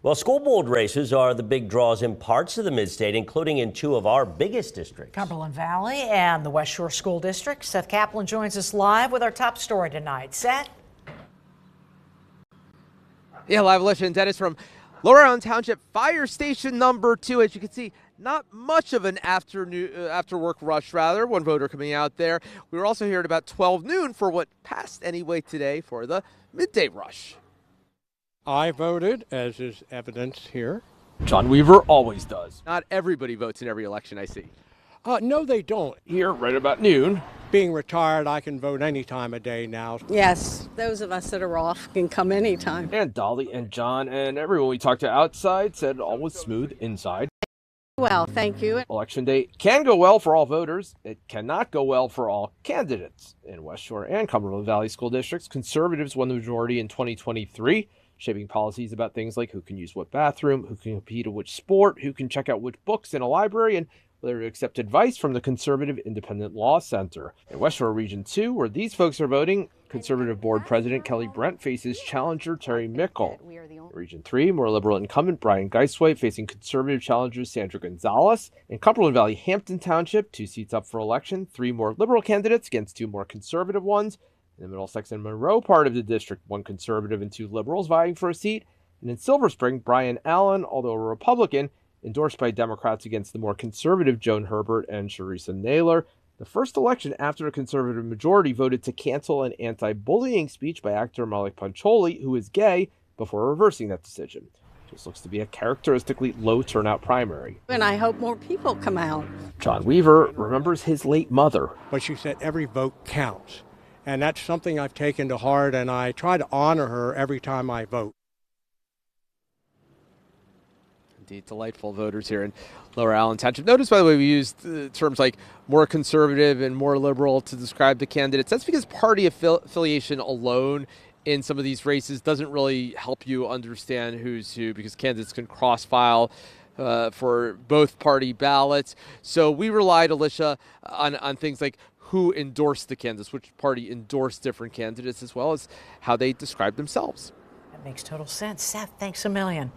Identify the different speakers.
Speaker 1: Well, school board races are the big draws in parts of the mid-state, including in two of our biggest districts.
Speaker 2: Cumberland Valley and the West Shore School District. Seth Kaplan joins us live with our top story tonight. Seth?
Speaker 3: Yeah, live, Alicia and Dennis from Lower Island Township Fire Station number 2. As you can see, not much of an after work rush, rather. One voter coming out there. We were also here at about 12 noon for what passed anyway today for the midday rush.
Speaker 4: I voted, as is evidenced here.
Speaker 5: John Weaver always does.
Speaker 3: Not everybody votes in every election, I see.
Speaker 4: No, they don't.
Speaker 5: Here, right about noon.
Speaker 4: Being retired, I can vote any time of day now.
Speaker 6: Yes, those of us that are off can come anytime.
Speaker 5: And Dolly and John and everyone we talked to outside said all was smooth inside.
Speaker 6: Well, thank you.
Speaker 5: Election day can go well for all voters. It cannot go well for all candidates. In West Shore and Cumberland Valley school districts, conservatives won the majority in 2023. Shaping policies about things like who can use what bathroom, who can compete in which sport, who can check out which books in a library, and whether to accept advice from the Conservative Independent Law Center. In West Shore Region 2, where these folks are voting, Conservative Board President Kelly Brent faces challenger Terry Mickle. In Region 3, more liberal incumbent Brian Geisway facing conservative challenger Sandra Gonzalez. In Cumberland Valley Hampton Township, 2 seats up for election, 3 more liberal candidates against 2 more conservative ones. In the Middlesex and Monroe part of the district, 1 conservative and 2 liberals vying for a seat. And in Silver Spring, Brian Allen, although a Republican, endorsed by Democrats against the more conservative Joan Herbert and Charissa Naylor. The first election after a conservative majority voted to cancel an anti-bullying speech by actor Malik Pancholi, who is gay, before reversing that decision. This looks to be a characteristically low turnout primary.
Speaker 6: And I hope more people come out.
Speaker 5: John Weaver remembers his late mother.
Speaker 4: But she said every vote counts. And that's something I've taken to heart, and I try to honor her every time I vote.
Speaker 3: Indeed, delightful voters here in Lower Island Township. Notice, by the way, we used terms like more conservative and more liberal to describe the candidates. That's because party affiliation alone in some of these races doesn't really help you understand who's who, because candidates can cross-file for both party ballots. So we relied, Alicia, on things like who endorsed the candidates, which party endorsed different candidates, as well as how they describe themselves.
Speaker 2: That makes total sense. Seth, thanks a million.